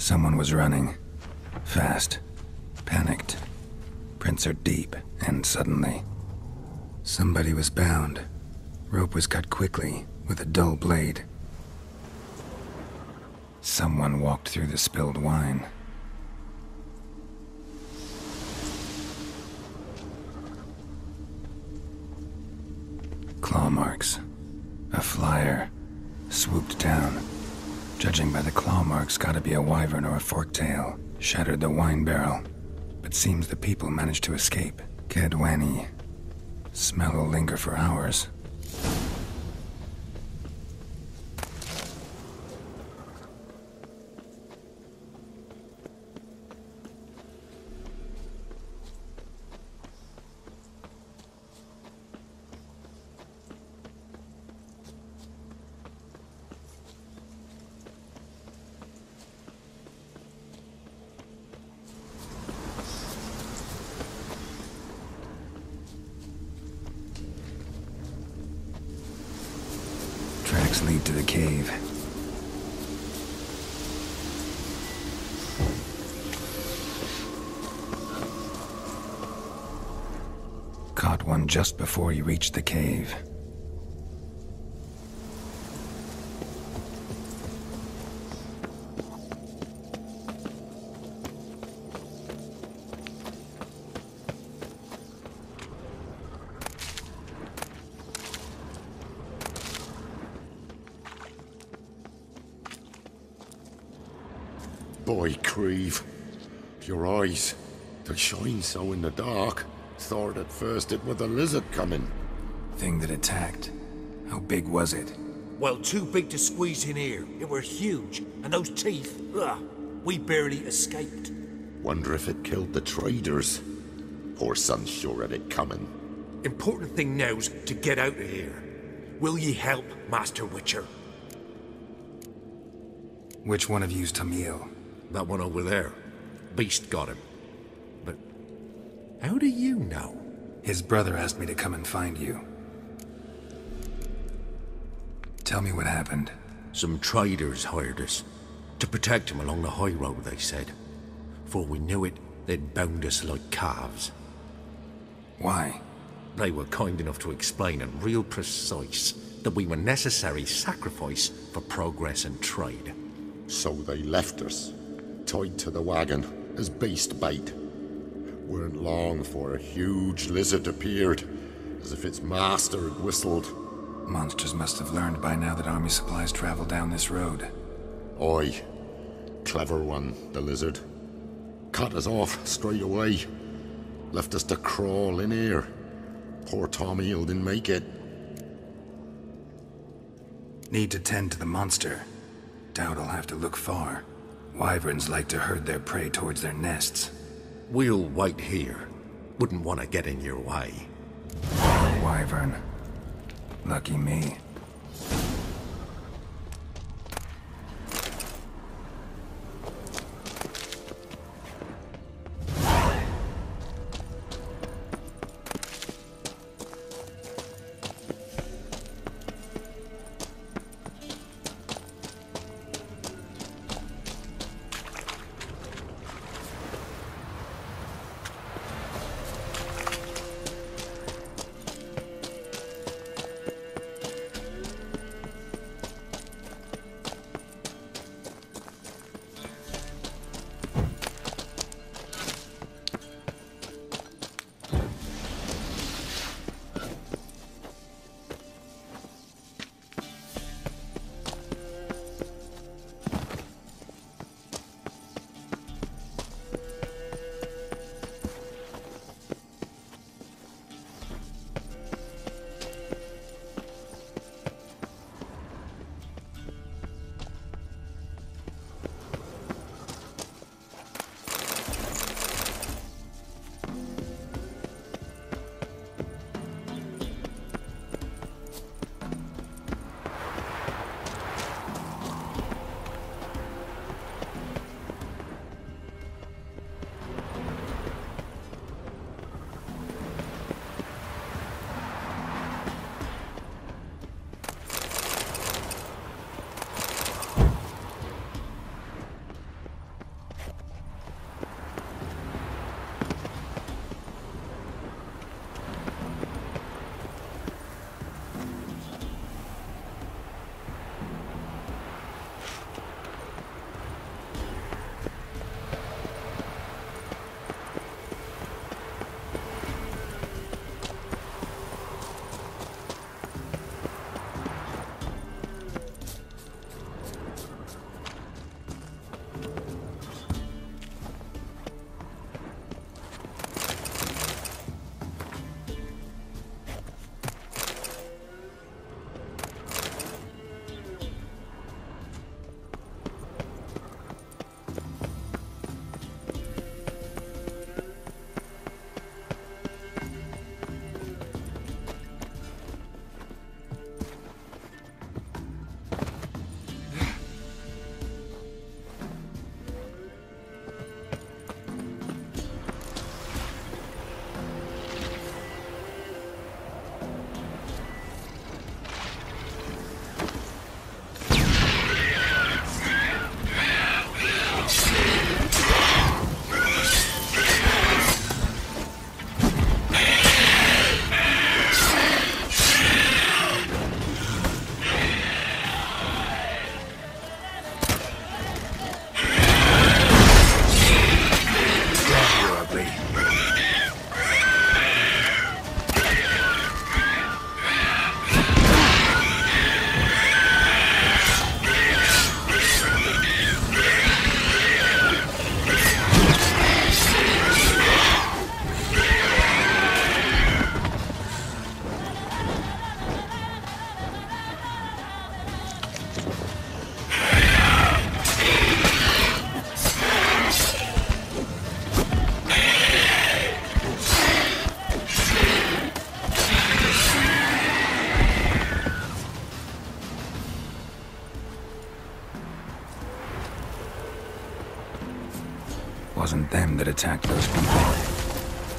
Someone was running. Fast. Panicked. Prints are deep, and suddenly... somebody was bound. Rope was cut quickly, with a dull blade. Someone walked through the spilled wine. Claw marks. A flyer. Swooped down. Judging by the claw marks, gotta be a wyvern or a forktail. Shattered the wine barrel. But seems the people managed to escape. Kedwani. Smell will linger for hours. Tracks lead to the cave. Caught one just before he reached the cave. Boy, Creve, your eyes, they shine so in the dark. Thought at first it was a lizard coming. Thing that attacked. How big was it? Well, too big to squeeze in here. It were huge, and those teeth, ugh, we barely escaped. Wonder if it killed the traders. Poor son's sure had it coming. Important thing now's to get out of here. Will ye help, Master Witcher? Which one of you's Tamil? That one over there. Beast got him. But how do you know? His brother asked me to come and find you. Tell me what happened. Some traders hired us. To protect him along the high road, they said. Before we knew it, they'd bound us like calves. Why? They were kind enough to explain in real precise that we were necessary sacrifice for progress and trade. So they left us, tied to the wagon, as beast bait. Weren't long before a huge lizard appeared, as if its master had whistled. Monsters must have learned by now that army supplies travel down this road. Oi. Clever one, the lizard. Cut us off straight away. Left us to crawl in here. Poor Tommy didn't make it. Need to tend to the monster. Doubt I'll have to look far. Wyverns like to herd their prey towards their nests. We'll wait here. Wouldn't want to get in your way. Wyvern. Lucky me. Wasn't them that attacked those people.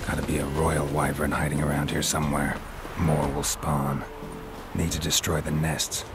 Gotta be a royal wyvern hiding around here somewhere. More will spawn. Need to destroy the nests.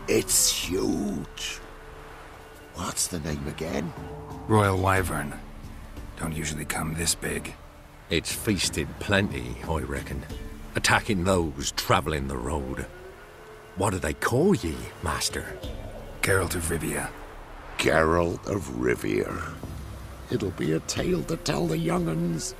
It's huge. What's the name again? Royal wyvern. Don't usually come this big. It's feasted plenty, I reckon. Attacking those travelling the road. What do they call ye, Master? Geralt of Rivia. Geralt of Rivia. It'll be a tale to tell the young'uns.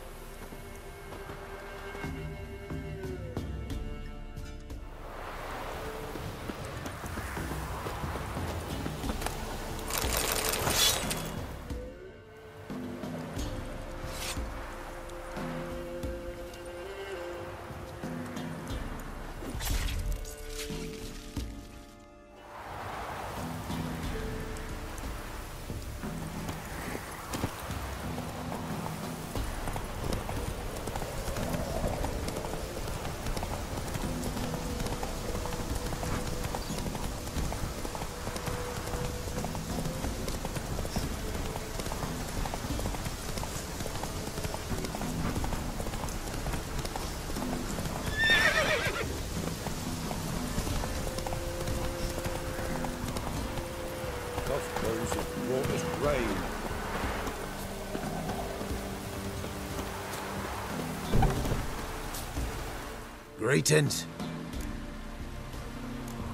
Greetings.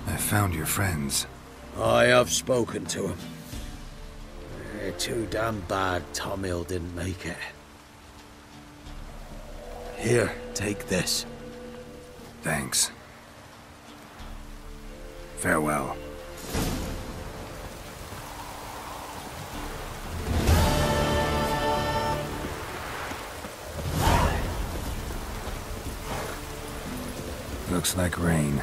I found your friends. I have spoken to them. They're too damn bad Tom Hill didn't make it. Here, take this. Thanks. Farewell. Looks like rain.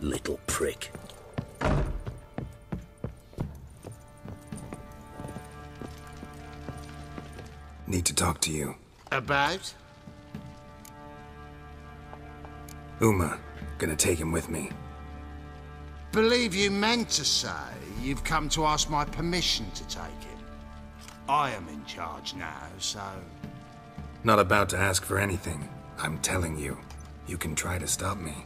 Little prick. Need to talk to you. About? Uma. Gonna take him with me. Believe you meant to say you've come to ask my permission to take him. I am in charge now, so... Not about to ask for anything. I'm telling you. You can try to stop me.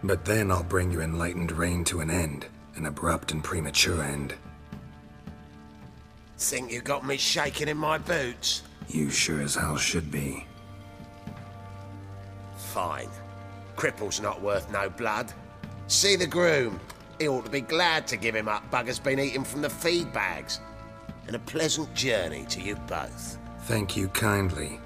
But then I'll bring your enlightened reign to an end. An abrupt and premature end. Think you got me shaking in my boots? You sure as hell should be. Fine. Cripple's not worth no blood. See the groom. He ought to be glad to give him up. Bugger's been eating from the feed bags. and a pleasant journey to you both. Thank you kindly.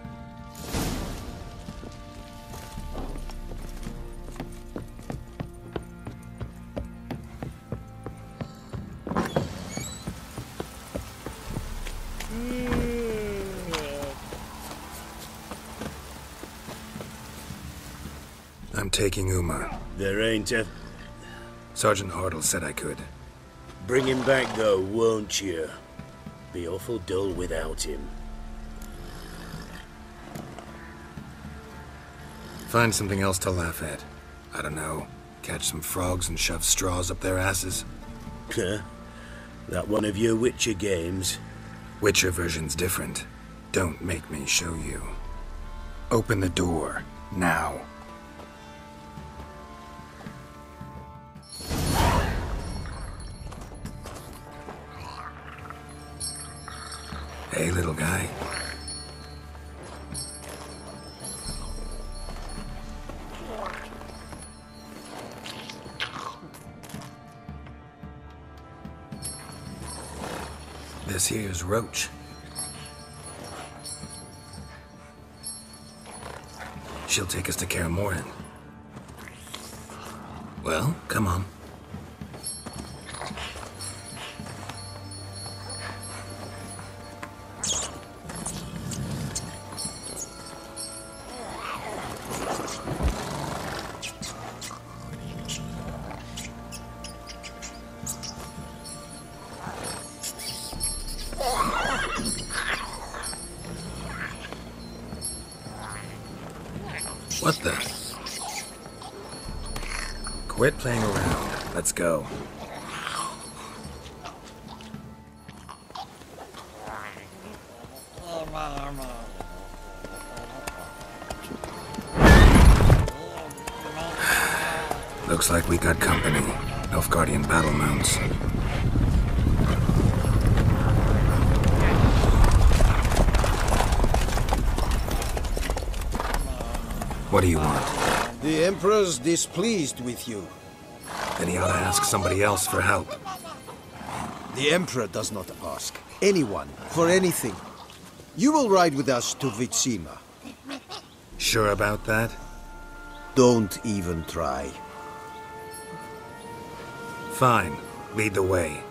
I'm taking Uma. There ain't a... Sergeant Hartle said I could. Bring him back though, won't you? Be awful dull without him. Find something else to laugh at. I don't know. Catch some frogs and shove straws up their asses. Huh? That one of your Witcher games? Witcher version's different. Don't make me show you. Open the door, now. Hey, little guy. This here's Roach. She'll take us to Kaer Morhen. Well, come on. What the? Quit playing around. Let's go. Looks like we got company. Nilfgaardian battle mounts. What do you want? The Emperor's displeased with you. Then he ought to ask somebody else for help. The Emperor does not ask anyone for anything. You will ride with us to Vitsima. Sure about that? Don't even try. Fine. Lead the way.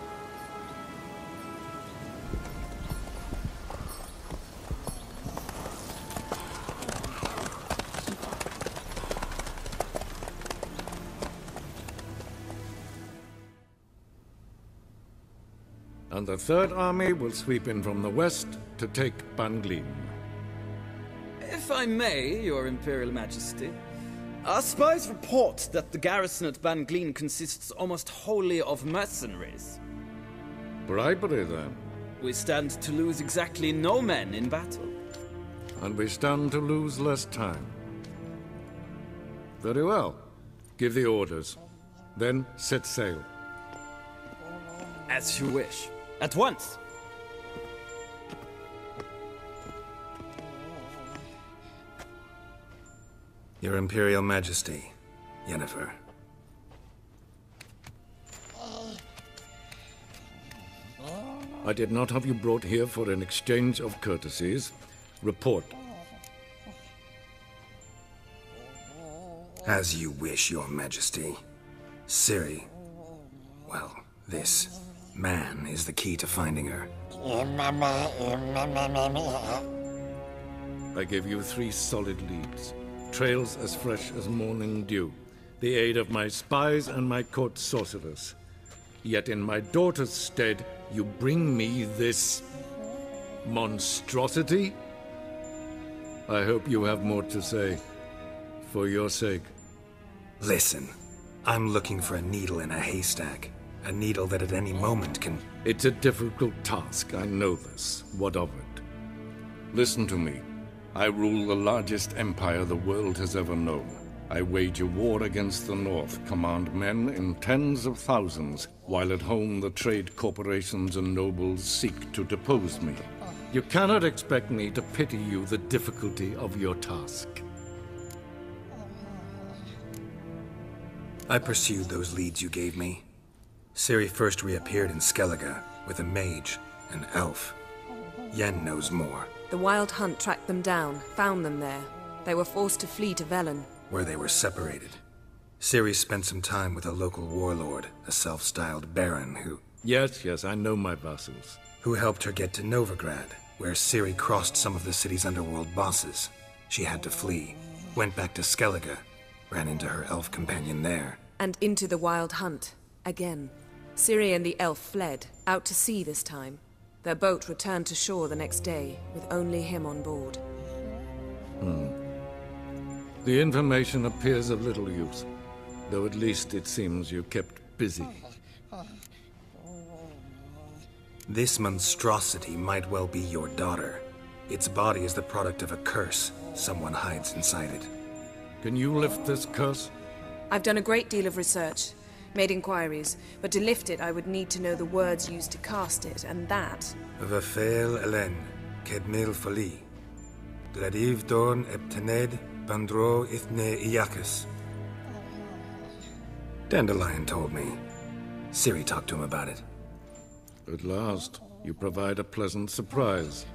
And the Third Army will sweep in from the west to take Banglin. If I may, Your Imperial Majesty, our spies report that the garrison at Banglin consists almost wholly of mercenaries. Bribery, then. We stand to lose exactly no men in battle. And we stand to lose less time. Very well. Give the orders. Then set sail. As you wish. At once! Your Imperial Majesty, Yennefer. I did not have you brought here for an exchange of courtesies. Report. As you wish, Your Majesty. Ciri. Well, this man is the key to finding her. I gave you 3 solid leads. Trails as fresh as morning dew. The aid of my spies and my court sorcerers. Yet in my daughter's stead, you bring me this monstrosity? I hope you have more to say. For your sake. Listen, I'm looking for a needle in a haystack. A needle that at any moment can... It's a difficult task, I know this. What of it? Listen to me. I rule the largest empire the world has ever known. I wage a war against the North, command men in tens of thousands, while at home the trade corporations and nobles seek to depose me. You cannot expect me to pity you the difficulty of your task. I pursued those leads you gave me. Ciri first reappeared in Skellige with a mage, An elf. Yen knows more. The Wild Hunt tracked them down, found them there. They were forced to flee to Velen. Where they were separated. Ciri spent some time with a local warlord, a self-styled baron who... Yes, I know my vassals. Who helped her get to Novigrad, where Ciri crossed some of the city's underworld bosses. She had to flee. Went back to Skellige. Ran into her elf companion there. And into the Wild Hunt. Again. Ciri and the elf fled, out to sea this time. Their boat returned to shore the next day, with only him on board. The information appears of little use, though at least it seems you kept busy. This monstrosity might well be your daughter. Its body is the product of a curse. Someone hides inside it. Can you lift this curse? I've done a great deal of research, made inquiries, but to lift it I would need to know the words used to cast it, and that... Vafel Elen, Kedmil Fali. Gladiv Dorn Eptened, Bandro Ithne Iakis. Dandelion told me. Ciri talked to him about it. At last, you provide a pleasant surprise.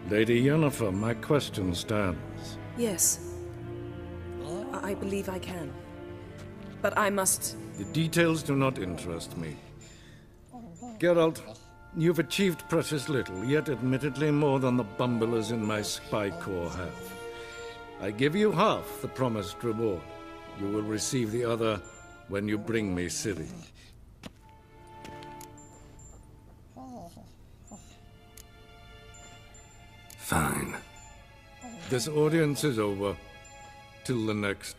Lady Yennefer, my question stands. Yes. I believe I can. But I must... The details do not interest me. Geralt, you've achieved precious little, yet admittedly more than the bumblers in my spy corps have. I give you half the promised reward. You will receive the other when you bring me Ciri. Fine. This audience is over. Till the next.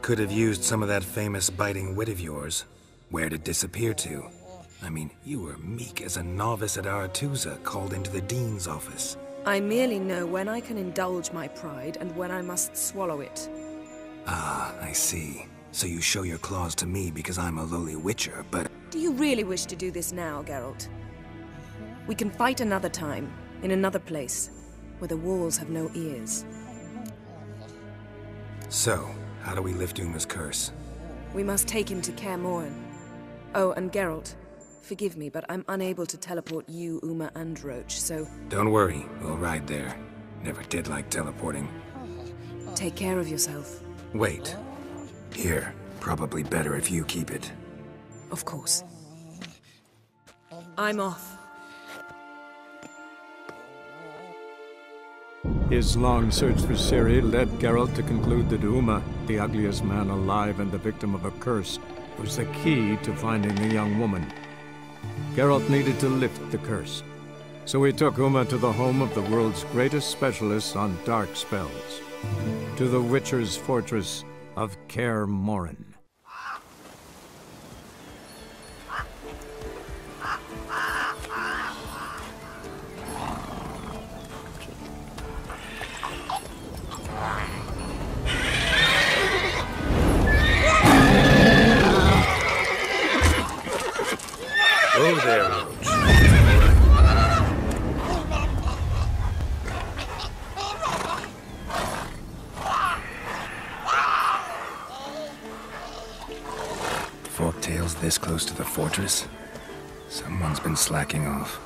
Could have used some of that famous biting wit of yours. Where'd it disappear to? I mean, you were meek as a novice at Aretusa, called into the Dean's office. I merely know when I can indulge my pride and when I must swallow it. Ah, I see. So you show your claws to me because I'm a lowly witcher, but... Do you really wish to do this now, Geralt? We can fight another time, in another place, where the walls have no ears. So, how do we lift Uma's curse? We must take him to Kaer Morhen. Oh, and Geralt, forgive me, but I'm unable to teleport you, Uma, and Roach, so... Don't worry, we'll ride there. Never did like teleporting. Take care of yourself. Wait. Here, probably better if you keep it. Of course. I'm off. His long search for Ciri led Geralt to conclude that Uma, the ugliest man alive and the victim of a curse, was the key to finding the young woman. Geralt needed to lift the curse, so he took Uma to the home of the world's greatest specialist on dark spells, to the Witcher's fortress of Kaer Morhen. Oh there, Roach. Forktail's this close to the fortress? Someone's been slacking off.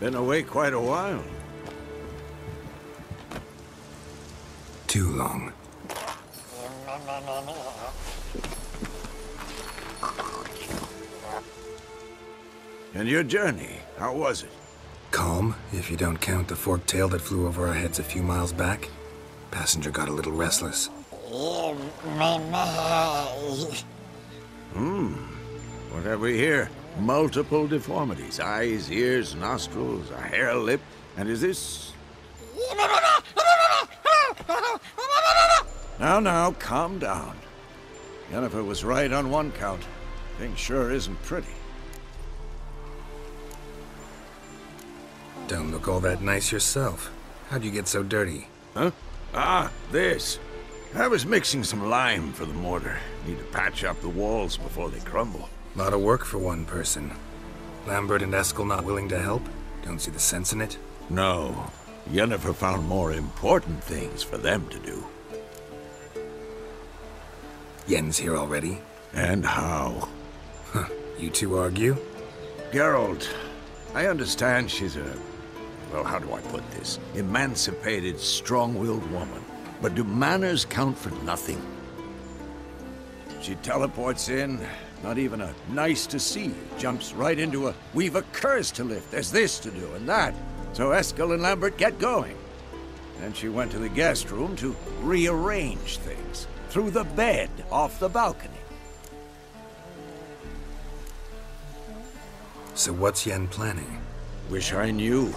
Been away quite a while. Too long. And your journey, how was it? Calm, if you don't count the forktail that flew over our heads a few miles back. Passenger got a little restless. What have we here? multiple deformities. Eyes, ears, nostrils, a hair lip. And is this... Now, calm down. Yennefer was right on one count. Thing sure isn't pretty. Don't look all that nice yourself. How'd you get so dirty? Huh? Ah, this. I was mixing some lime for the mortar. Need to patch up the walls before they crumble. Lot of work for one person. Lambert and Eskel not willing to help? Don't see the sense in it? No. Yennefer found more important things for them to do. Yen's here already? And how? Huh. You two argue? Geralt, I understand she's a... well, how do I put this? Emancipated, strong-willed woman. But do manners count for nothing? She teleports in, not even a nice to see. Jumps right into a, we've a curse to lift, there's this to do and that. So Eskel and Lambert get going. Then she went to the guest room to rearrange things. Through the bed, off the balcony. So what's Yen planning? Wish I knew.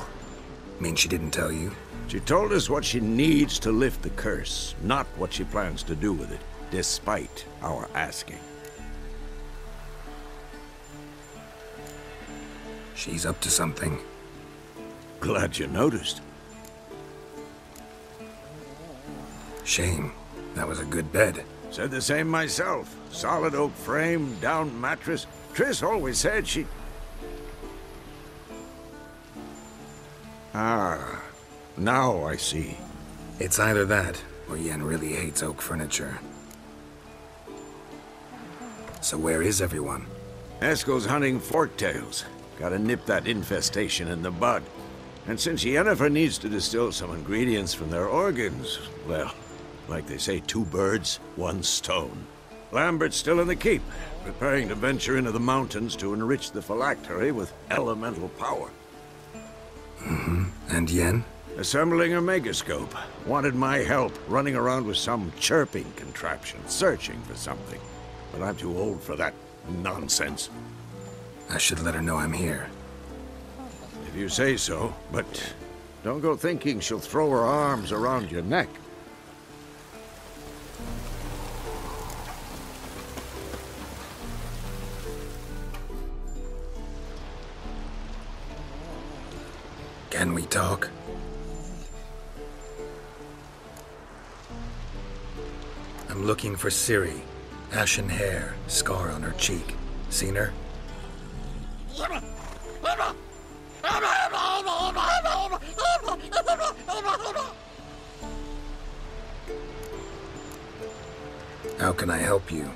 Mean she didn't tell you? She told us what she needs to lift the curse, not what she plans to do with it, despite our asking. She's up to something. Glad you noticed. Shame. That was a good bed. Said the same myself. Solid oak frame, down mattress. Triss always said she... Ah, now I see. It's either that, or Yen really hates oak furniture. So where is everyone? Eskel's hunting forktails. Gotta nip that infestation in the bud. And since Yennefer needs to distill some ingredients from their organs, well, like they say, 2 birds, 1 stone. Lambert's still in the keep, preparing to venture into the mountains to enrich the phylactery with elemental power. Mm-hmm. And Yen? Assembling a megascope. Wanted my help, running around with some chirping contraption, searching for something. But I'm too old for that nonsense. I should let her know I'm here. If you say so, but don't go thinking she'll throw her arms around your neck. Can we talk? I'm looking for Ciri. Ashen hair, scar on her cheek. Seen her? How can I help you?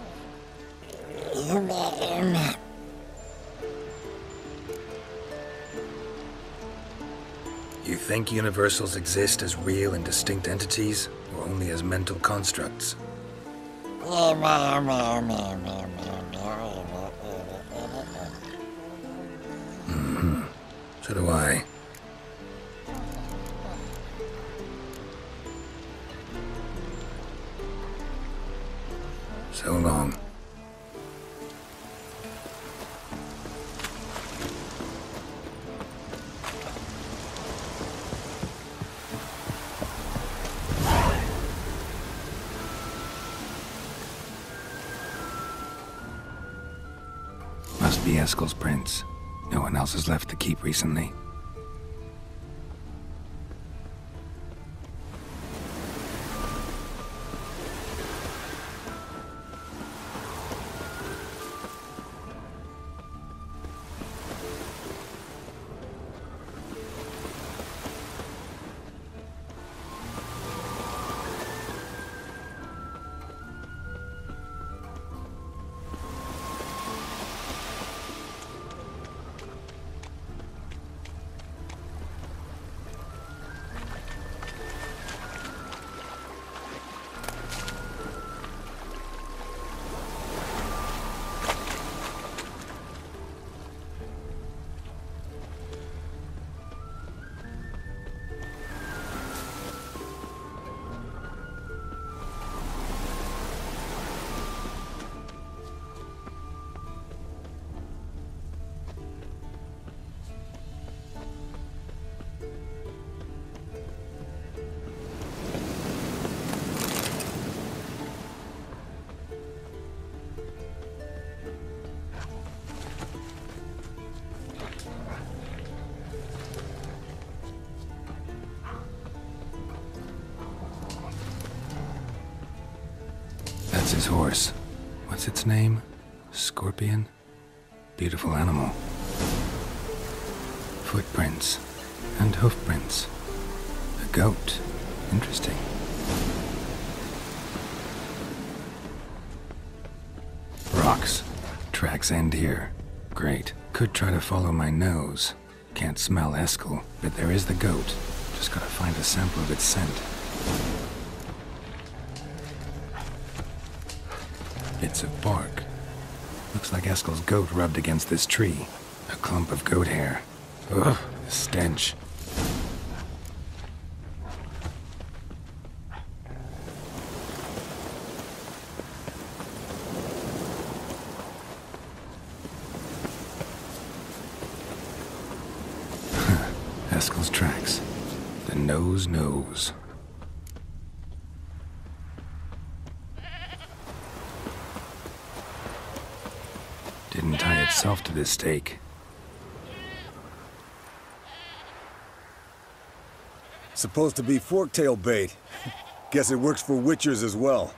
You think universals exist as real and distinct entities, or only as mental constructs? Mm-hmm. So do I. So long. Must be Eskel's prints. No one else has left the keep recently. That's his horse. What's its name? Scorpion? Beautiful animal. Footprints. And hoofprints. A goat. Interesting. Rocks. Tracks end here. Great. Could try to follow my nose. Can't smell Eskel, but there is the goat. Just gotta find a sample of its scent. Bits of bark. Looks like Eskel's goat rubbed against this tree. A clump of goat hair. Ugh, the stench. Eskel's tracks. The nose knows. Didn't tie itself to this stake. Supposed to be Forktail bait. Guess it works for witchers as well.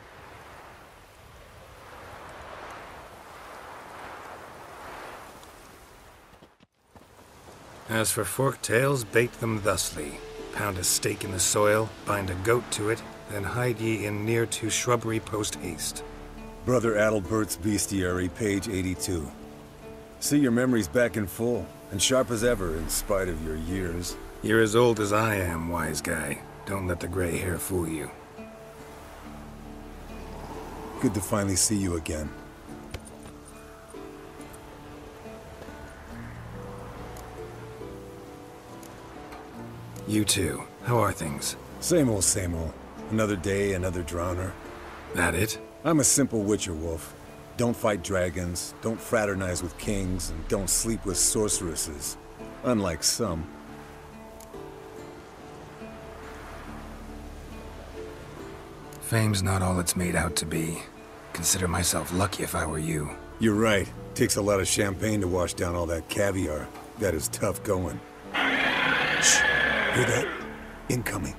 As for Forktails, bait them thusly. Pound a stake in the soil, bind a goat to it, then hide ye in near to shrubbery post haste. Brother Adalbert's Bestiary, page 82. See, your memory's back in full, and sharp as ever in spite of your years. You're as old as I am, wise guy. Don't let the gray hair fool you. Good to finally see you again. You too. How are things? Same old, same old. Another day, another drowner. That it? I'm a simple witcher wolf. Don't fight dragons, don't fraternize with kings, and don't sleep with sorceresses. Unlike some. Fame's not all it's made out to be. Consider myself lucky if I were you. You're right. Takes a lot of champagne to wash down all that caviar. That is tough going. Shh. Hear that? Incoming.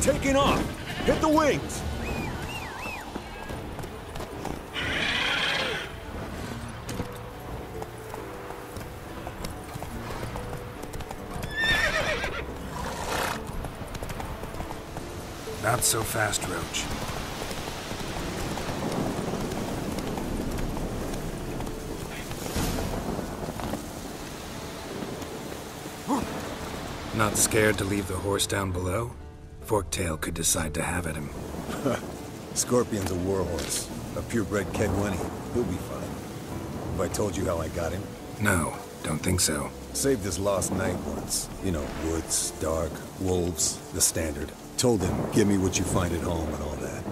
Taking off! Hit the wings! Not so fast, Roach. Not scared to leave the horse down below? Forktail could decide to have at him. Scorpion's a warhorse. A purebred Kedwenny. He'll be fine. Have I told you how I got him? No, don't think so. Saved his lost knight once. You know, woods, dark, wolves, the standard. Told him, give me what you find at home and all that.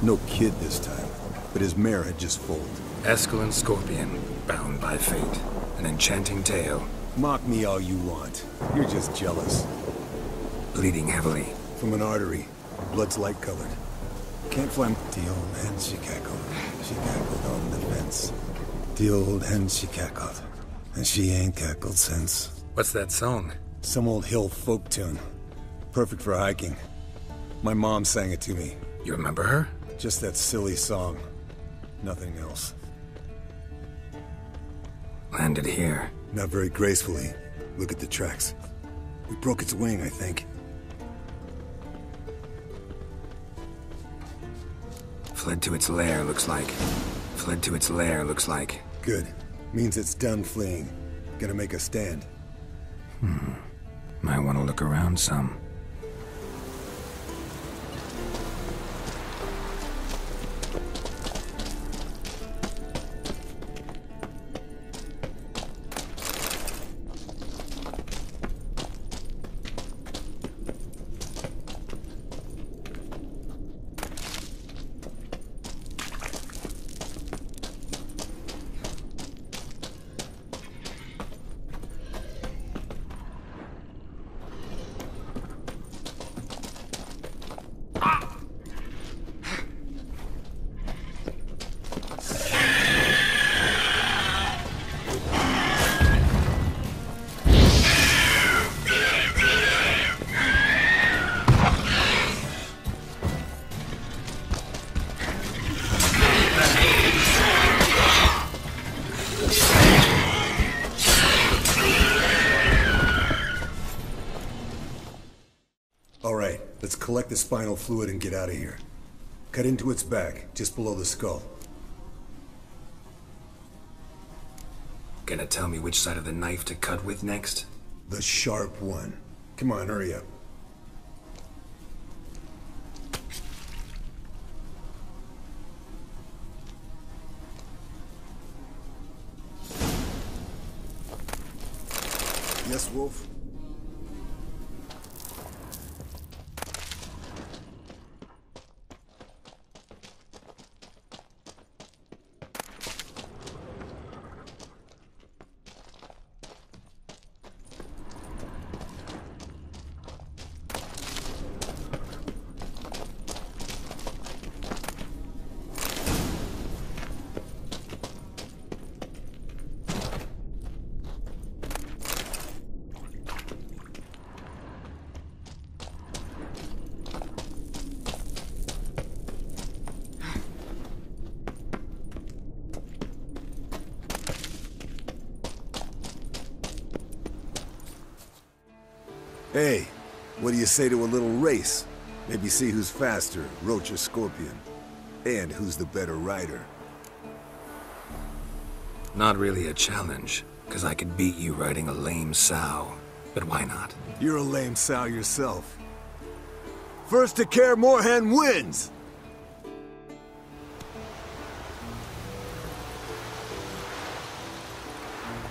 No kid this time, but his mare had just foaled. Eskel and Scorpion, bound by fate. An enchanting tale. Mock me all you want. You're just jealous. Bleeding heavily. From an artery. Blood's light-colored. Can't find... The old hen, she cackled. She cackled on the fence. The old hen, she cackled. And she ain't cackled since. What's that song? Some old hill folk tune. Perfect for hiking. My mom sang it to me. You remember her? Just that silly song. Nothing else. Landed here. Not very gracefully. Look at the tracks. We broke its wing, I think. Fled to its lair, looks like. Fled to its lair, looks like. Good. Means it's done fleeing. Gonna make a stand. Might want to look around some. All right, let's collect the spinal fluid and get out of here. Cut into its back, just below the skull. Gonna tell me which side of the knife to cut with next? The sharp one. Come on, hurry up. Yes, Wolf? Hey, what do you say to a little race? Maybe see who's faster, Roach or Scorpion. And who's the better rider. Not really a challenge, because I could beat you riding a lame sow. But why not? You're a lame sow yourself. First to Kaer Morhen wins!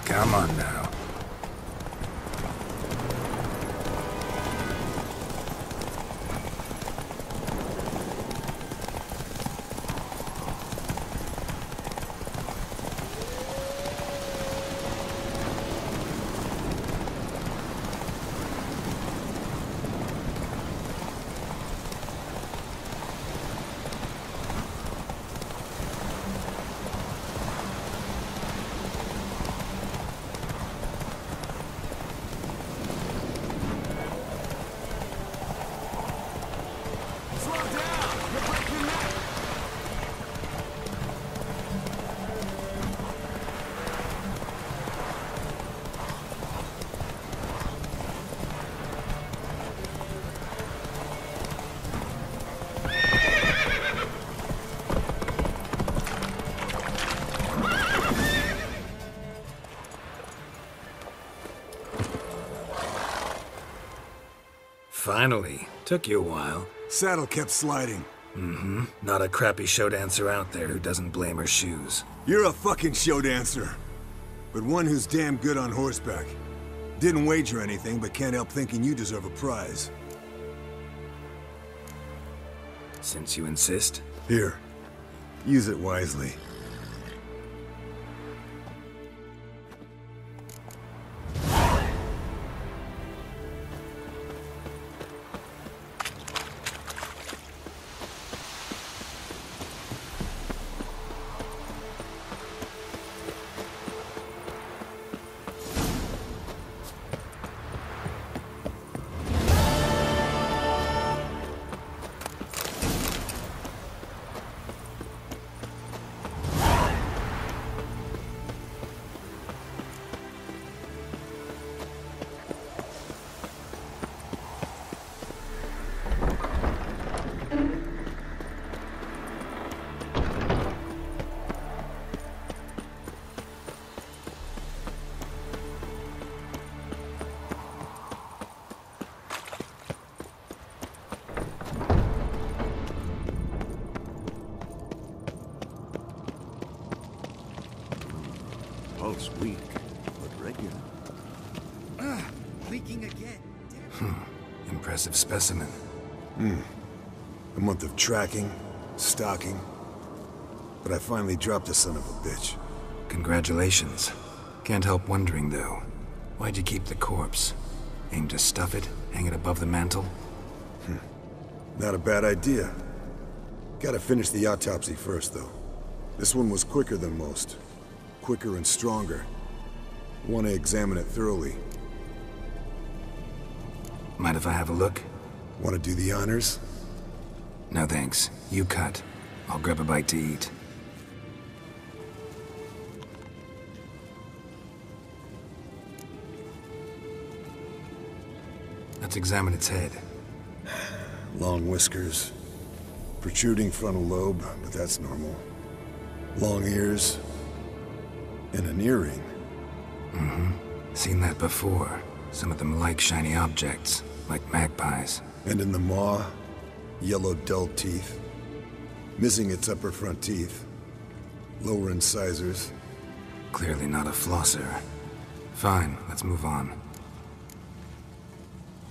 Come on now. Finally. Took you a while. Saddle kept sliding. Mm-hmm. Not a crappy show dancer out there who doesn't blame her shoes. You're a fucking show dancer. But one who's damn good on horseback. Didn't wager anything, but can't help thinking you deserve a prize. Since you insist. Here. Use it wisely. Pulse weak, but regular. Leaking again. Impressive specimen. A month of tracking, stalking. But I finally dropped the son of a bitch. Congratulations. Can't help wondering, though. Why'd you keep the corpse? Aim to stuff it? Hang it above the mantle? Not a bad idea. Gotta finish the autopsy first, though. This one was quicker than most. Quicker and stronger. Want to examine it thoroughly. Mind if I have a look? Want to do the honors? No thanks. You cut. I'll grab a bite to eat. Let's examine its head. Long whiskers. Protruding frontal lobe, but that's normal. Long ears. And an earring. Mm-hmm. Seen that before. Some of them like shiny objects, like magpies. And in the maw, yellow dull teeth. Missing its upper front teeth. Lower incisors. Clearly not a flosser. Fine, let's move on.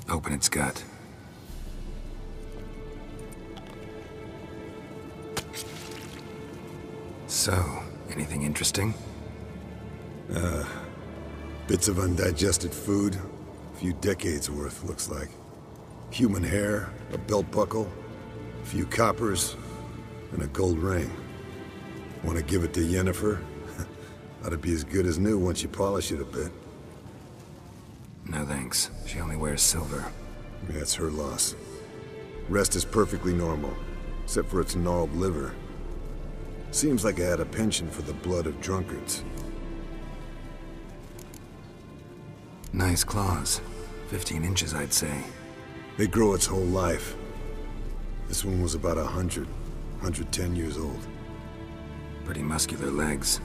Open its gut. So, anything interesting? Bits of undigested food. A few decades worth, looks like. Human hair, a belt buckle, a few coppers, and a gold ring. Want to give it to Yennefer? Ought to be as good as new once you polish it a bit. No thanks. She only wears silver. That's her loss. Rest is perfectly normal, except for its gnarled liver. Seems like I had a penchant for the blood of drunkards. Nice claws. 15 inches, I'd say. They grow its whole life. This one was about 110 years old. Pretty muscular legs.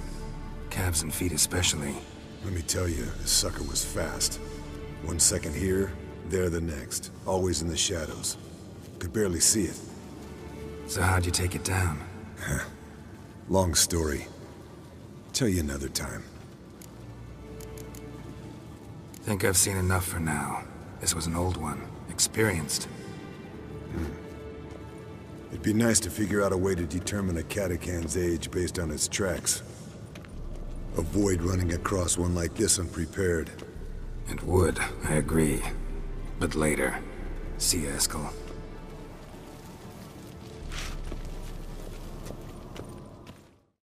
Calves and feet especially. Let me tell you, this sucker was fast. 1 second here, there the next. Always in the shadows. Could barely see it. So how'd you take it down? Long story. Tell you another time. Think I've seen enough for now. This was an old one. Experienced. It'd be nice to figure out a way to determine a catacan's age based on its tracks. Avoid running across one like this unprepared. It would, I agree. But later. See you, Eskel.